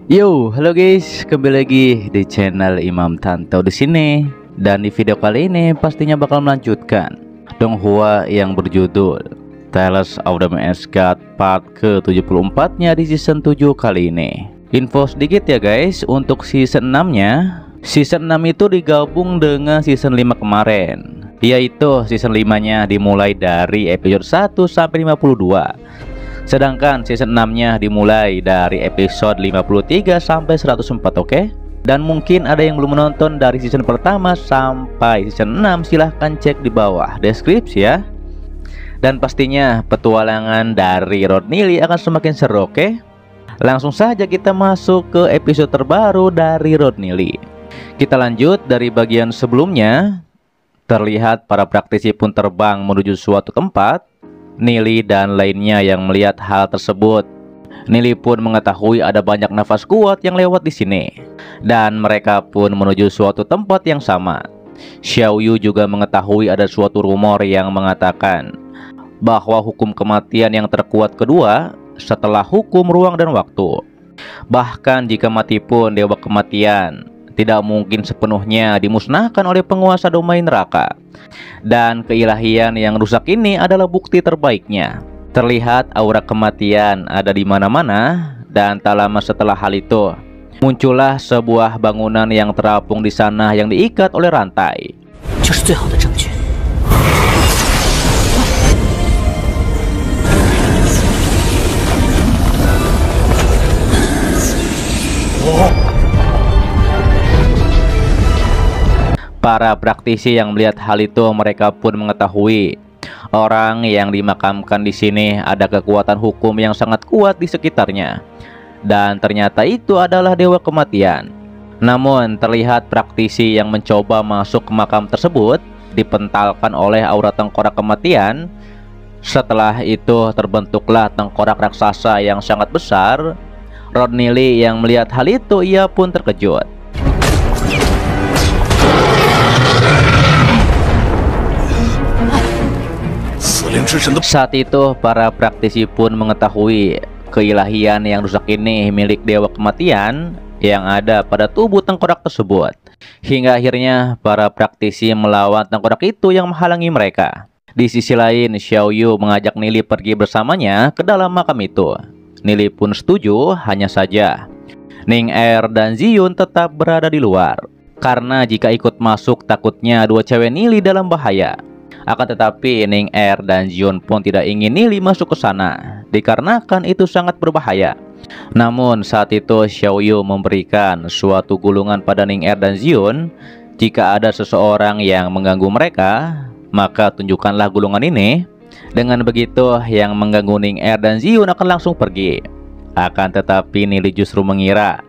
Yo, halo guys, kembali lagi di channel Imam Tanto di sini. Dan di video kali ini pastinya bakal melanjutkan Donghua yang berjudul Tales of the Mask God part ke-74-nya di season 7 kali ini. Info sedikit ya guys, untuk season 6-nya, season 6 itu digabung dengan season 5 kemarin, yaitu season 5-nya dimulai dari episode 1 sampai 52. Sedangkan season 6-nya dimulai dari episode 53 sampai 104, oke? Dan mungkin ada yang belum menonton dari season pertama sampai season 6, silahkan cek di bawah deskripsi ya. Dan pastinya petualangan dari Rod Neely akan semakin seru, oke? Langsung saja kita masuk ke episode terbaru dari Rod Neely. Kita lanjut dari bagian sebelumnya. Terlihat para praktisi pun terbang menuju suatu tempat. Neely dan lainnya yang melihat hal tersebut. Neely pun mengetahui ada banyak nafas kuat yang lewat di sini, dan mereka pun menuju suatu tempat yang sama. Xiao Yu juga mengetahui ada suatu rumor yang mengatakan bahwa hukum kematian yang terkuat kedua setelah hukum ruang dan waktu. Bahkan jika mati pun dewa kematian tidak mungkin sepenuhnya dimusnahkan oleh penguasa domain neraka. Dan keilahian yang rusak ini adalah bukti terbaiknya. Terlihat aura kematian ada di mana-mana, dan tak lama setelah hal itu muncullah sebuah bangunan yang terapung di sana yang diikat oleh rantai. Para praktisi yang melihat hal itu, mereka pun mengetahui orang yang dimakamkan di sini ada kekuatan hukum yang sangat kuat di sekitarnya, dan ternyata itu adalah dewa kematian. Namun terlihat praktisi yang mencoba masuk ke makam tersebut dipentalkan oleh aura tengkorak kematian. Setelah itu terbentuklah tengkorak raksasa yang sangat besar. Rod Neely yang melihat hal itu, ia pun terkejut. Saat itu para praktisi pun mengetahui keilahian yang rusak ini milik dewa kematian yang ada pada tubuh tengkorak tersebut. Hingga akhirnya para praktisi melawan tengkorak itu yang menghalangi mereka. Di sisi lain, Xiao Yu mengajak Neely pergi bersamanya ke dalam makam itu. Neely pun setuju, hanya saja Ning Er dan Ziyun tetap berada di luar, karena jika ikut masuk takutnya dua cewek Neely dalam bahaya. Akan tetapi Ning Er dan Ziyun pun tidak ingin Neely masuk ke sana, dikarenakan itu sangat berbahaya. Namun saat itu Xiao Yu memberikan suatu gulungan pada Ning Er dan Ziyun. Jika ada seseorang yang mengganggu mereka, maka tunjukkanlah gulungan ini. Dengan begitu yang mengganggu Ning Er dan Ziyun akan langsung pergi. Akan tetapi Neely justru mengira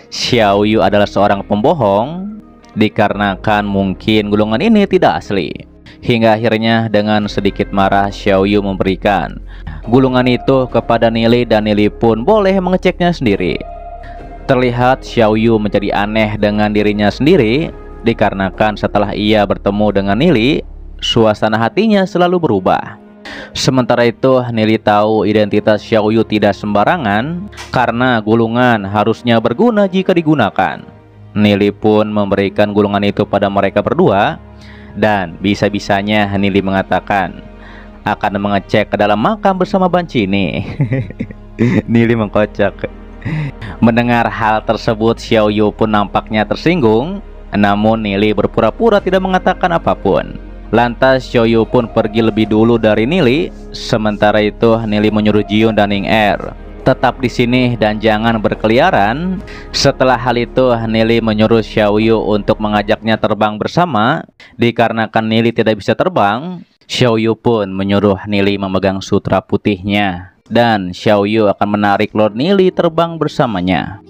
Xiao Yu adalah seorang pembohong, dikarenakan mungkin gulungan ini tidak asli. Hingga akhirnya dengan sedikit marah Xiao Yu memberikan gulungan itu kepada Neely, dan Neely pun boleh mengeceknya sendiri. Terlihat Xiao Yu menjadi aneh dengan dirinya sendiri, dikarenakan setelah ia bertemu dengan Neely, suasana hatinya selalu berubah. Sementara itu Neely tahu identitas Xiao Yu tidak sembarangan, karena gulungan harusnya berguna jika digunakan. Neely pun memberikan gulungan itu pada mereka berdua. Dan bisa-bisanya Neely mengatakan akan mengecek ke dalam makam bersama banci ini. Neely mengkocak. Mendengar hal tersebut, Xiao Yu pun nampaknya tersinggung. Namun Neely berpura-pura tidak mengatakan apapun. Lantas Xiao Yu pun pergi lebih dulu dari Neely. Sementara itu Neely menyuruh Ziyun dan Ning Er tetap di sini dan jangan berkeliaran. Setelah hal itu Neely menyuruh Xiao Yu untuk mengajaknya terbang bersama. Dikarenakan Neely tidak bisa terbang, Xiao Yu pun menyuruh Neely memegang sutra putihnya, dan Xiao Yu akan menarik Lord Neely terbang bersamanya.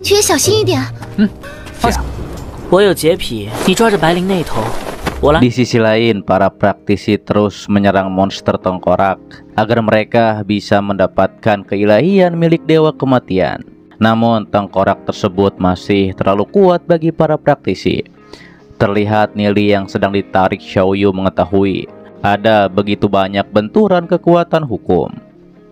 Di sisi lain, para praktisi terus menyerang monster tengkorak agar mereka bisa mendapatkan keilahian milik dewa kematian. Namun tengkorak tersebut masih terlalu kuat bagi para praktisi. Terlihat Neely yang sedang ditarik Xiao Yu mengetahui ada begitu banyak benturan kekuatan hukum.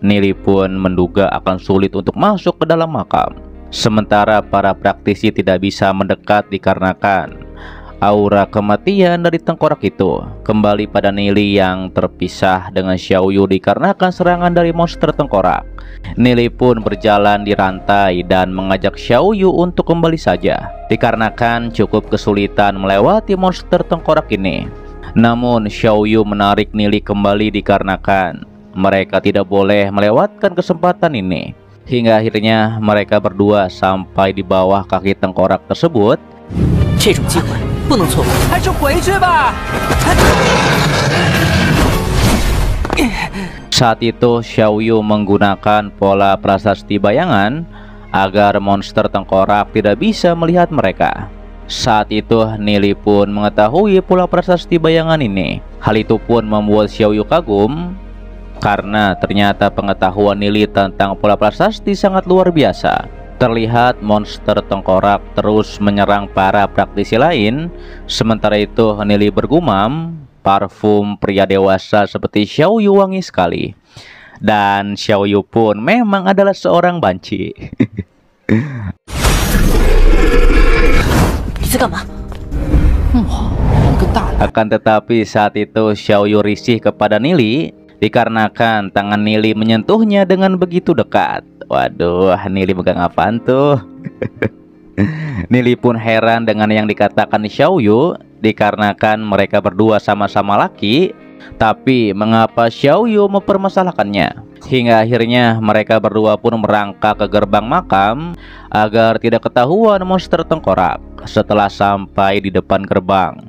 Neely pun menduga akan sulit untuk masuk ke dalam makam. Sementara para praktisi tidak bisa mendekat dikarenakan aura kematian dari tengkorak itu kembali pada Nili yang terpisah dengan Xiaoyu dikarenakan serangan dari monster tengkorak. Nili pun berjalan di rantai dan mengajak Xiaoyu untuk kembali saja dikarenakan cukup kesulitan melewati monster tengkorak ini. Namun Xiaoyu menarik Nili kembali dikarenakan mereka tidak boleh melewatkan kesempatan ini. Hingga akhirnya mereka berdua sampai di bawah kaki tengkorak tersebut. Saat itu Xiaoyu menggunakan pola prasasti bayangan agar monster tengkorak tidak bisa melihat mereka. Saat itu Nili pun mengetahui pola prasasti bayangan ini. Hal itu pun membuat Xiaoyu kagum karena ternyata pengetahuan Nili tentang pola prasasti sangat luar biasa. Terlihat monster tengkorak terus menyerang para praktisi lain. Sementara itu Nili bergumam, parfum pria dewasa seperti Xiaoyu wangi sekali. Dan Xiaoyu pun memang adalah seorang banci. Akan tetapi saat itu Xiaoyu risih kepada Nili dikarenakan tangan Nili menyentuhnya dengan begitu dekat. Waduh, Nili megang apaan tuh? Nili pun heran dengan yang dikatakan Xiaoyu dikarenakan mereka berdua sama-sama laki. Tapi mengapa Xiaoyu mempermasalahkannya? Hingga akhirnya mereka berdua pun merangkak ke gerbang makam agar tidak ketahuan monster tengkorak. Setelah sampai di depan gerbang,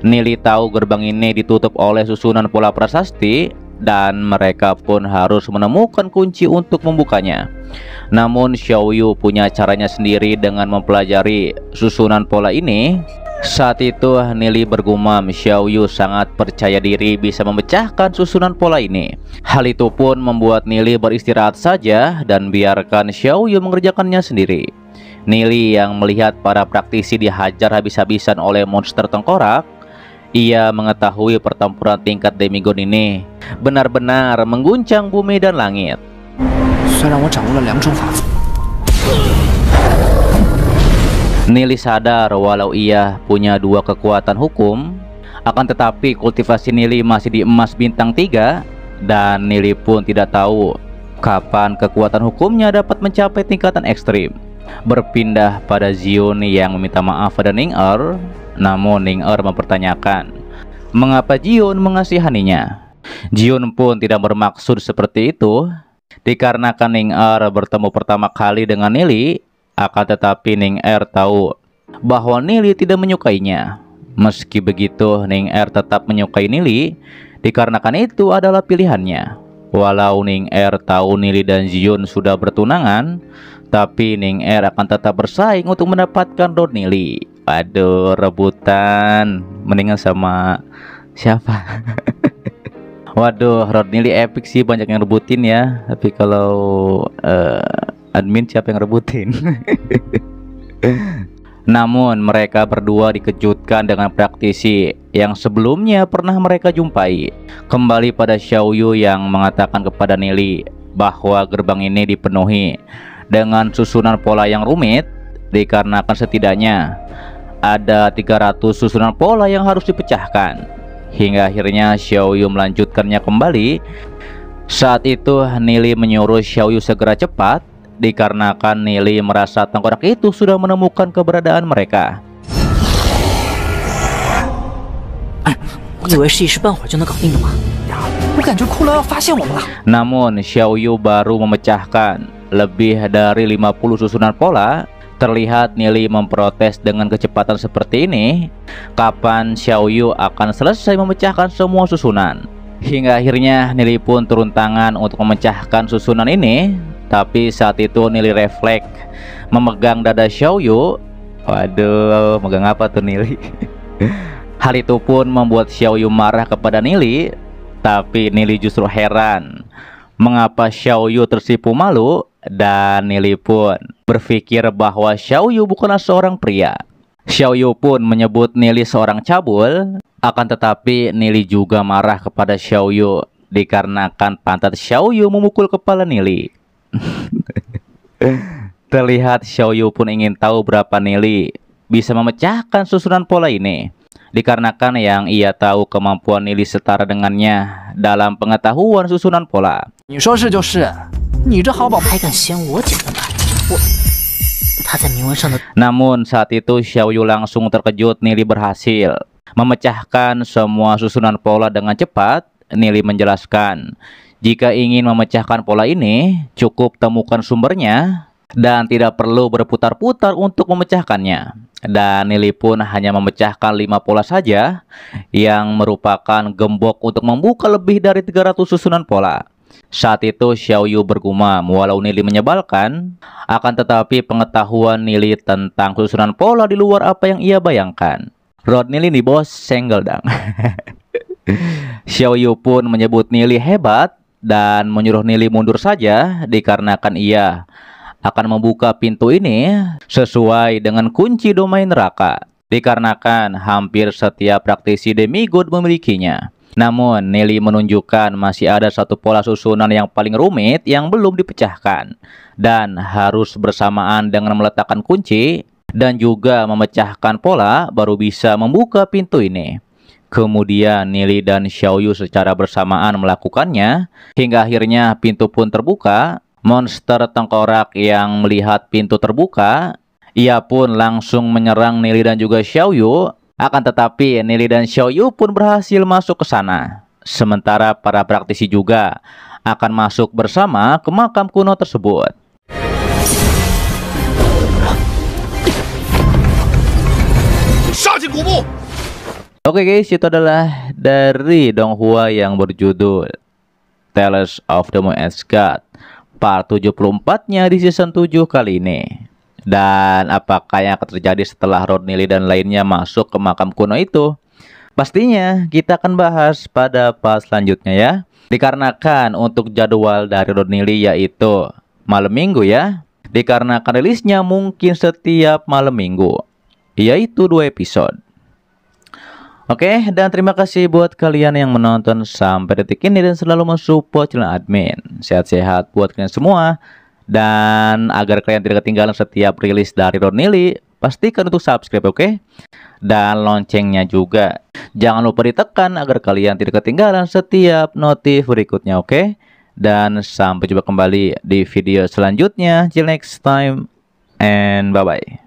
Nili tahu gerbang ini ditutup oleh susunan pola prasasti dan mereka pun harus menemukan kunci untuk membukanya. Namun Xiaoyu punya caranya sendiri dengan mempelajari susunan pola ini. Saat itu Nili bergumam Xiaoyu sangat percaya diri bisa memecahkan susunan pola ini. Hal itu pun membuat Nili beristirahat saja dan biarkan Xiaoyu mengerjakannya sendiri. Nili yang melihat para praktisi dihajar habis-habisan oleh monster tengkorak, ia mengetahui pertempuran tingkat demigod ini benar-benar mengguncang bumi dan langit. Nili sadar walau ia punya dua kekuatan hukum, akan tetapi kultivasi Nili masih di emas bintang 3 dan Nili pun tidak tahu kapan kekuatan hukumnya dapat mencapai tingkatan ekstrim. Berpindah pada Zion yang meminta maaf pada Ning-Er, namun Ning-Er mempertanyakan mengapa Zion mengasihaninya. Zion pun tidak bermaksud seperti itu dikarenakan Ning-Er bertemu pertama kali dengan Nili. Akan tetapi Ning-Er tahu bahwa Nili tidak menyukainya. Meski begitu Ning-Er tetap menyukai Nili dikarenakan itu adalah pilihannya. Walau Ning-Er tahu Nili dan Zion sudah bertunangan, tapi Ning-Er akan tetap bersaing untuk mendapatkan Lord Nili. Waduh, rebutan. Mendingan sama siapa? Waduh, Lord Nili epic sih, banyak yang rebutin ya. Tapi kalau admin siapa yang rebutin? Namun mereka berdua dikejutkan dengan praktisi yang sebelumnya pernah mereka jumpai. Kembali pada Xiaoyu yang mengatakan kepada Nili bahwa gerbang ini dipenuhi dengan susunan pola yang rumit dikarenakan setidaknya ada 300 susunan pola yang harus dipecahkan. Hingga akhirnya Xiaoyu melanjutkannya kembali. Saat itu Nili menyuruh Xiaoyu segera cepat dikarenakan Nili merasa tengkorak itu sudah menemukan keberadaan mereka. Namun Xiaoyu baru memecahkan lebih dari 50 susunan pola. Terlihat Nili memprotes dengan kecepatan seperti ini. Kapan Xiaoyu akan selesai memecahkan semua susunan? Hingga akhirnya Nili pun turun tangan untuk memecahkan susunan ini. Tapi saat itu Nili refleks memegang dada Xiaoyu. Waduh, megang apa tuh Nili? Hal itu pun membuat Xiaoyu marah kepada Nili. Tapi Nili justru heran mengapa Xiaoyu tersipu malu. Dan Nili pun berpikir bahwa Xiaoyu bukanlah seorang pria. Xiaoyu pun menyebut Nili seorang cabul. Akan tetapi Nili juga marah kepada Xiaoyu dikarenakan pantat Xiaoyu memukul kepala Nili. Terlihat Xiaoyu pun ingin tahu berapa Nili bisa memecahkan susunan pola ini. Dikarenakan yang ia tahu kemampuan Nili setara dengannya dalam pengetahuan susunan pola. Namun saat itu Xiaoyu langsung terkejut Nili berhasil memecahkan semua susunan pola dengan cepat. Nili menjelaskan, jika ingin memecahkan pola ini, cukup temukan sumbernya dan tidak perlu berputar-putar untuk memecahkannya. Dan Nili pun hanya memecahkan 5 pola saja, yang merupakan gembok untuk membuka lebih dari 300 susunan pola. Saat itu Xiaoyu bergumam, walau Nili menyebalkan, akan tetapi pengetahuan Nili tentang susunan pola di luar apa yang ia bayangkan. Rod Nili nih bos, senggel dang. Xiaoyu pun menyebut Nili hebat dan menyuruh Nili mundur saja dikarenakan ia akan membuka pintu ini sesuai dengan kunci domain neraka. Dikarenakan hampir setiap praktisi demigod memilikinya. Namun Nili menunjukkan masih ada satu pola susunan yang paling rumit yang belum dipecahkan. Dan harus bersamaan dengan meletakkan kunci dan juga memecahkan pola baru bisa membuka pintu ini. Kemudian Nili dan Xiaoyu secara bersamaan melakukannya hingga akhirnya pintu pun terbuka. Monster tengkorak yang melihat pintu terbuka, ia pun langsung menyerang Nili dan juga Xiaoyu. Akan tetapi Nili dan Xiaoyu pun berhasil masuk ke sana. Sementara para praktisi juga akan masuk bersama ke makam kuno tersebut. Oke guys, itu adalah dari Donghua yang berjudul Tales of the Moon Edge God part 74-nya di season 7 kali ini. Dan apakah yang akan terjadi setelah Rod Nili dan lainnya masuk ke makam kuno itu? Pastinya kita akan bahas pada part selanjutnya ya. Dikarenakan untuk jadwal dari Rod Nili yaitu malam minggu ya. Dikarenakan rilisnya mungkin setiap malam minggu, yaitu 2 episode. Oke, dan terima kasih buat kalian yang menonton sampai detik ini dan selalu mensupport channel admin. Sehat-sehat buat kalian semua. Dan agar kalian tidak ketinggalan setiap rilis dari Rod Nili, pastikan untuk subscribe, oke? Dan loncengnya juga jangan lupa ditekan agar kalian tidak ketinggalan setiap notif berikutnya, oke? Dan sampai jumpa kembali di video selanjutnya. Till next time and bye-bye.